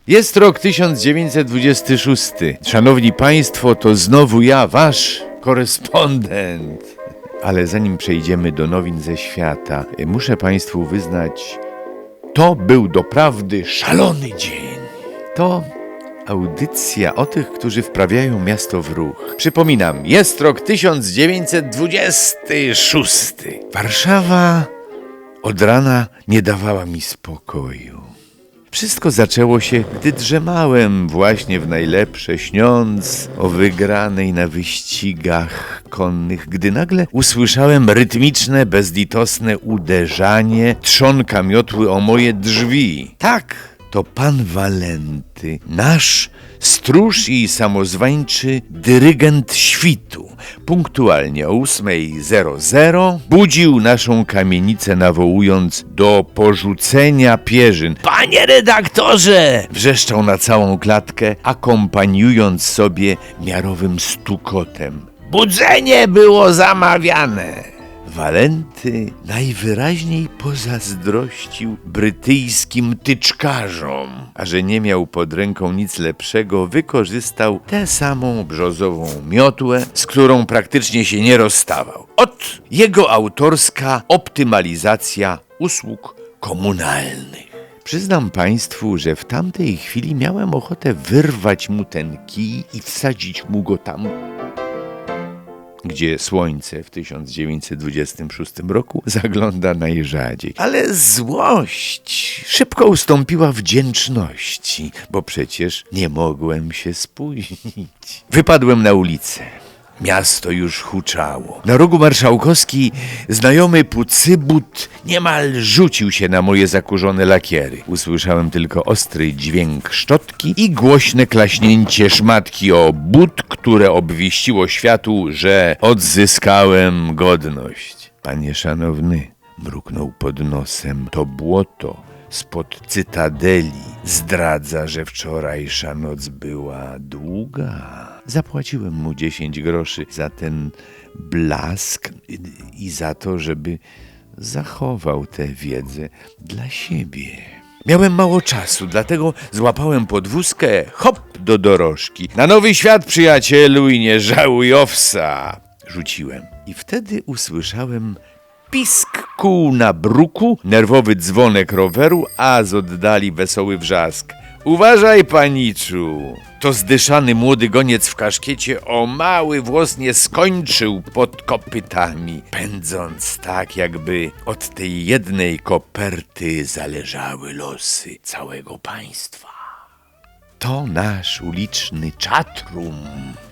Jest rok 1926. Szanowni Państwo, to znowu ja, wasz korespondent. Ale zanim przejdziemy do nowin ze świata, muszę Państwu wyznać, to był doprawdy szalony dzień. To audycja o tych, którzy wprawiają miasto w ruch. Przypominam, jest rok 1926. Warszawa od rana nie dawała mi spokoju. Wszystko zaczęło się, gdy drzemałem właśnie w najlepsze, śniąc o wygranej na wyścigach konnych, gdy nagle usłyszałem rytmiczne, bezlitosne uderzanie trzonka miotły o moje drzwi. Tak, to pan Walenty, nasz stróż i samozwańczy dyrygent świtu, punktualnie o 8:00 budził naszą kamienicę, nawołując do porzucenia pierzyn. Panie redaktorze! Wrzeszczał na całą klatkę, akompaniując sobie miarowym stukotem. Budzenie było zamawiane. Walenty najwyraźniej pozazdrościł brytyjskim tyczkarzom, a że nie miał pod ręką nic lepszego, wykorzystał tę samą brzozową miotłę, z którą praktycznie się nie rozstawał. Ot jego autorska optymalizacja usług komunalnych. Przyznam Państwu, że w tamtej chwili miałem ochotę wyrwać mu ten kij i wsadzić mu go tam, gdzie słońce w 1926 roku zagląda najrzadziej. Ale złość szybko ustąpiła wdzięczności, bo przecież nie mogłem się spóźnić. Wypadłem na ulicę. Miasto już huczało. Na rogu Marszałkowskiej znajomy pucybut niemal rzucił się na moje zakurzone lakiery. Usłyszałem tylko ostry dźwięk szczotki i głośne klaśnięcie szmatki o but, które obwieściło światu, że odzyskałem godność. Panie szanowny, mruknął pod nosem, to błoto spod cytadeli zdradza, że wczorajsza noc była długa. Zapłaciłem mu 10 groszy za ten blask i za to, żeby zachował tę wiedzę dla siebie. Miałem mało czasu, dlatego złapałem podwózkę, hop do dorożki. Na nowy świat, przyjacielu, i nie żałuj owsa! Rzuciłem. I wtedy usłyszałem pisk kół na bruku, nerwowy dzwonek roweru, a z oddali wesoły wrzask. Uważaj, paniczu! To zdyszany młody goniec w kaszkiecie o mały włos nie skończył pod kopytami, pędząc tak, jakby od tej jednej koperty zależały losy całego państwa. To nasz uliczny czatrum,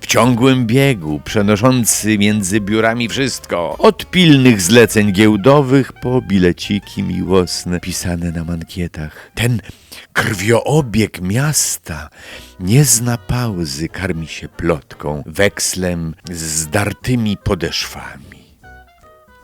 w ciągłym biegu, przenoszący między biurami wszystko, od pilnych zleceń giełdowych po bileciki miłosne pisane na mankietach. Ten krwioobieg miasta nie zna pauzy, karmi się plotką, wekslem z zdartymi podeszwami.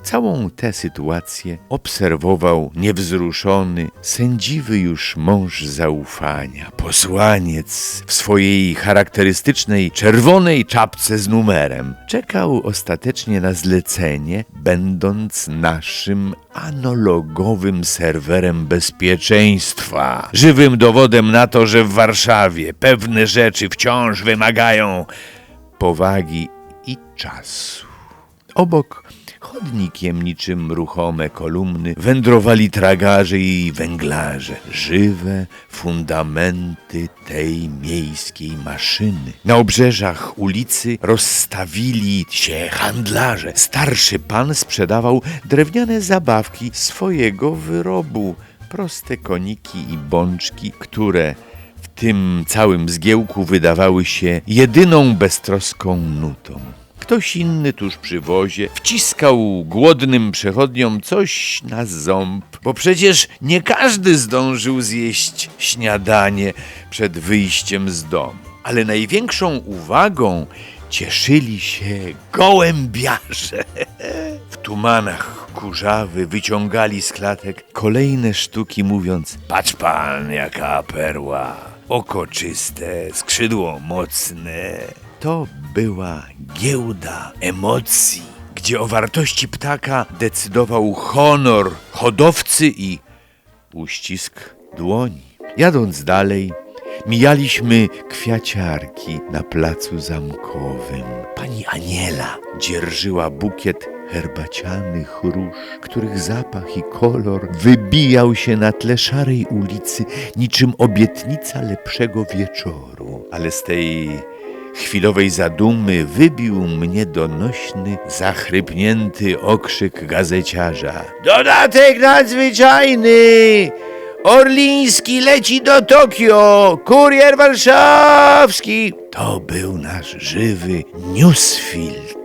Całą tę sytuację obserwował niewzruszony, sędziwy już mąż zaufania, posłaniec w swojej charakterystycznej czerwonej czapce z numerem. Czekał ostatecznie na zlecenie, będąc naszym analogowym serwerem bezpieczeństwa. Żywym dowodem na to, że w Warszawie pewne rzeczy wciąż wymagają powagi i czasu. Obok chodnikiem niczym ruchome kolumny wędrowali tragarze i węglarze, żywe fundamenty tej miejskiej maszyny. Na obrzeżach ulicy rozstawili się handlarze. Starszy pan sprzedawał drewniane zabawki swojego wyrobu, proste koniki i bączki, które w tym całym zgiełku wydawały się jedyną beztroską nutą. Ktoś inny tuż przy wozie wciskał głodnym przechodniom coś na ząb, bo przecież nie każdy zdążył zjeść śniadanie przed wyjściem z domu. Ale największą uwagą cieszyli się gołębiarze. W tumanach kurzawy wyciągali z klatek kolejne sztuki, mówiąc: patrz pan, jaka perła, oko czyste, skrzydło mocne. To była giełda emocji, gdzie o wartości ptaka decydował honor hodowcy i uścisk dłoni. Jadąc dalej, Mijaliśmy kwiaciarki na placu zamkowym. Pani Aniela dzierżyła bukiet herbacianych róż, których zapach i kolor wybijał się na tle szarej ulicy niczym obietnica lepszego wieczoru. Ale z tej chwilowej zadumy wybił mnie donośny, zachrypnięty okrzyk gazeciarza. Dodatek nadzwyczajny! Orliński leci do Tokio! Kurier warszawski! To był nasz żywy newsfield.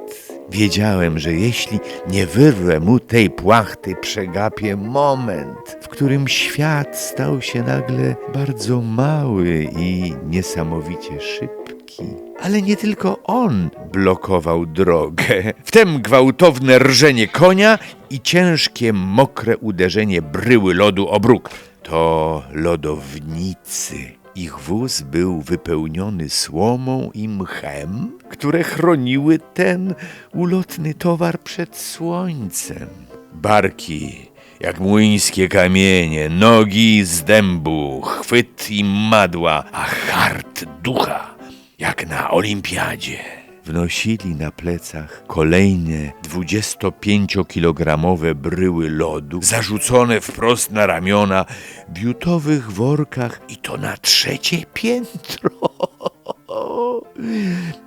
Wiedziałem, że jeśli nie wyrwę mu tej płachty, przegapię moment, w którym świat stał się nagle bardzo mały i niesamowicie szybki. Ale nie tylko on blokował drogę. Wtem gwałtowne rżenie konia i ciężkie, mokre uderzenie bryły lodu o bruk. To lodownicy. Ich wóz był wypełniony słomą i mchem, które chroniły ten ulotny towar przed słońcem. Barki jak młyńskie kamienie, nogi z dębu, chwyt i madła, a hart ducha jak na olimpiadzie. Wnosili na plecach kolejne 25-kilogramowe bryły lodu, zarzucone wprost na ramiona w biutowych workach i to na 3. piętro.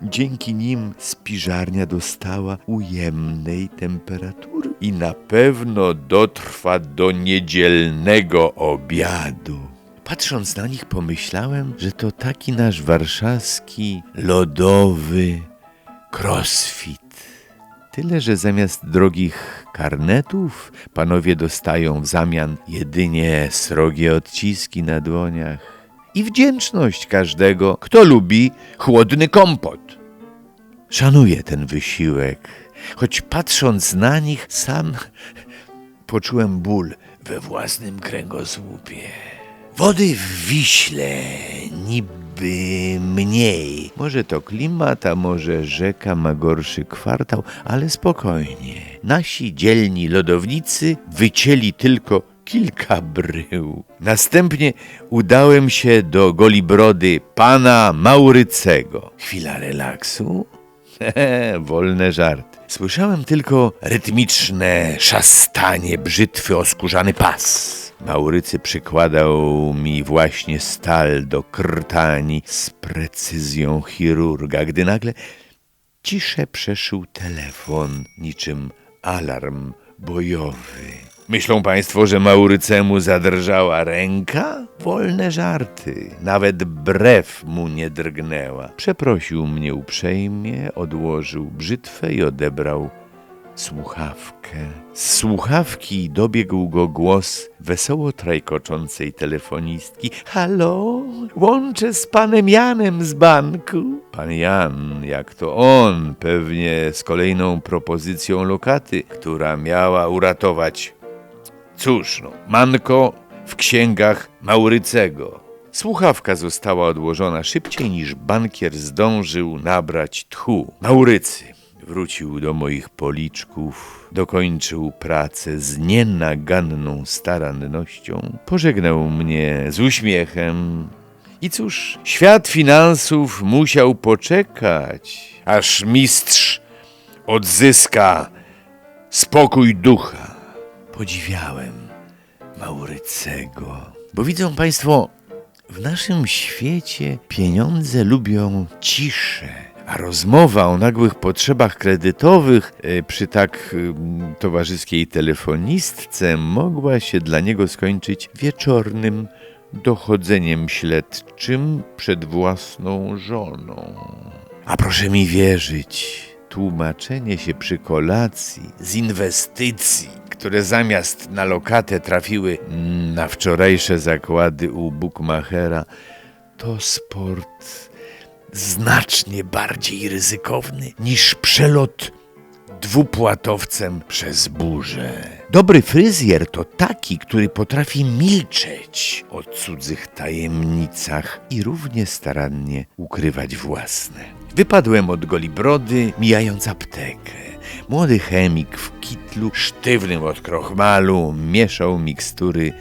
Dzięki nim spiżarnia dostała ujemnej temperatury i na pewno dotrwa do niedzielnego obiadu. Patrząc na nich, pomyślałem, że to taki nasz warszawski lodowy crossfit. Tyle, że zamiast drogich karnetów panowie dostają w zamian jedynie srogie odciski na dłoniach i wdzięczność każdego, kto lubi chłodny kompot. Szanuję ten wysiłek, choć patrząc na nich sam poczułem ból we własnym kręgosłupie. Wody w Wiśle niby mniej. Może to klimat, a może rzeka ma gorszy kwartał, ale spokojnie. Nasi dzielni lodownicy wycięli tylko kilka brył. Następnie udałem się do Golibrody pana Maurycego. Chwila relaksu? Wolne żarty. Słyszałem tylko rytmiczne szastanie brzytwy o skórzany pas. Maurycy przykładał mi właśnie stal do krtani z precyzją chirurga, gdy nagle ciszę przeszył telefon niczym alarm bojowy. Myślą państwo, że Maurycemu zadrżała ręka? Wolne żarty. Nawet brew mu nie drgnęła. Przeprosił mnie uprzejmie, odłożył brzytwę i odebrał słuchawkę. Z słuchawki dobiegł go głos wesoło trajkoczącej telefonistki. Halo, łączę z panem Janem z banku. Pan Jan, jak to on, pewnie z kolejną propozycją lokaty, która miała uratować, cóż no, manko w księgach Maurycego. Słuchawka została odłożona szybciej niż bankier zdążył nabrać tchu. Maurycy wrócił do moich policzków, dokończył pracę z nienaganną starannością, pożegnał mnie z uśmiechem i cóż, świat finansów musiał poczekać, aż mistrz odzyska spokój ducha. Podziwiałem Maurycego, bo widzą państwo, w naszym świecie pieniądze lubią ciszę, a rozmowa o nagłych potrzebach kredytowych przy tak towarzyskiej telefonistce mogła się dla niego skończyć wieczornym dochodzeniem śledczym przed własną żoną. A proszę mi wierzyć, tłumaczenie się przy kolacji z inwestycji, które zamiast na lokatę trafiły na wczorajsze zakłady u bukmachera, to sport znacznie bardziej ryzykowny niż przelot dwupłatowcem przez burzę. Dobry fryzjer to taki, który potrafi milczeć o cudzych tajemnicach i równie starannie ukrywać własne. Wypadłem od Golibrody, mijając aptekę. Młody chemik w kitlu sztywnym od krochmalu mieszał mikstury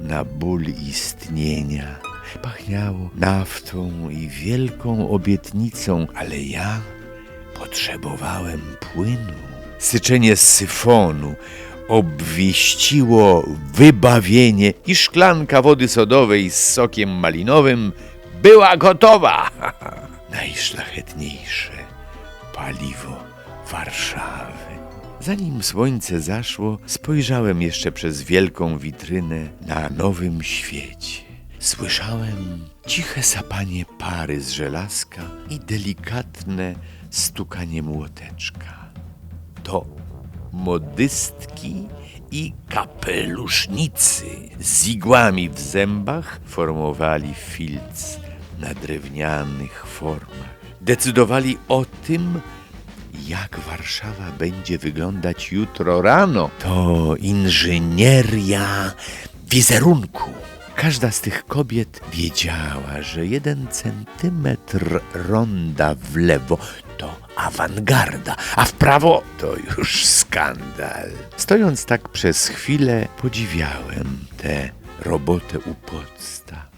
na ból istnienia. Pachniało naftą i wielką obietnicą, ale ja potrzebowałem płynu. Syczenie z syfonu obwieściło wybawienie i szklanka wody sodowej z sokiem malinowym była gotowa. Najszlachetniejsze paliwo Warszawy. Zanim słońce zaszło, spojrzałem jeszcze przez wielką witrynę na nowym świecie. Słyszałem ciche sapanie pary z żelazka i delikatne stukanie młoteczka. To modystki i kapelusznicy z igłami w zębach formowali filc na drewnianych formach. Decydowali o tym, jak Warszawa będzie wyglądać jutro rano. To inżynieria wizerunku. Każda z tych kobiet wiedziała, że 1 centymetr ronda w lewo to awangarda, a w prawo to już skandal. Stojąc tak przez chwilę, podziwiałem tę robotę u podstaw.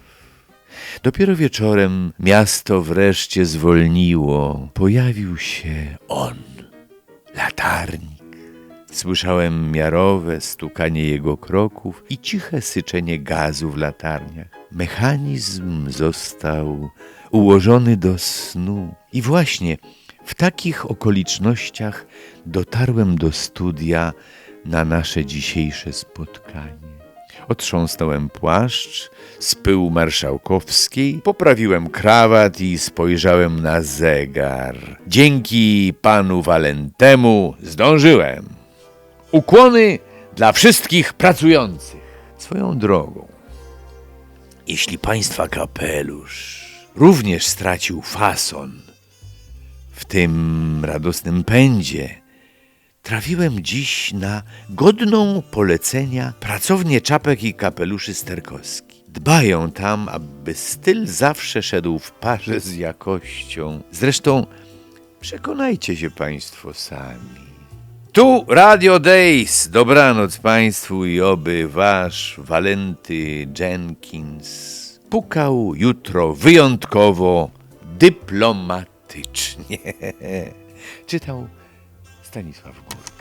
Dopiero wieczorem miasto wreszcie zwolniło. Pojawił się on, latarnik. Słyszałem miarowe stukanie jego kroków i ciche syczenie gazu w latarniach. Mechanizm został ułożony do snu. I właśnie w takich okolicznościach dotarłem do studia na nasze dzisiejsze spotkanie. Otrząsnąłem płaszcz z pyłu marszałkowskiej, poprawiłem krawat i spojrzałem na zegar. Dzięki panu Walentemu zdążyłem. Ukłony dla wszystkich pracujących. Swoją drogą, jeśli państwa kapelusz również stracił fason w tym radosnym pędzie, trafiłem dziś na godną polecenia pracownię czapek i kapeluszy Sterkowski. Dbają tam, aby styl zawsze szedł w parze z jakością. Zresztą przekonajcie się państwo sami. Tu Radio Days. Dobranoc państwu i oby wasz Walenty Jenkins pukał jutro wyjątkowo dyplomatycznie. Czytał Stanisław Gór.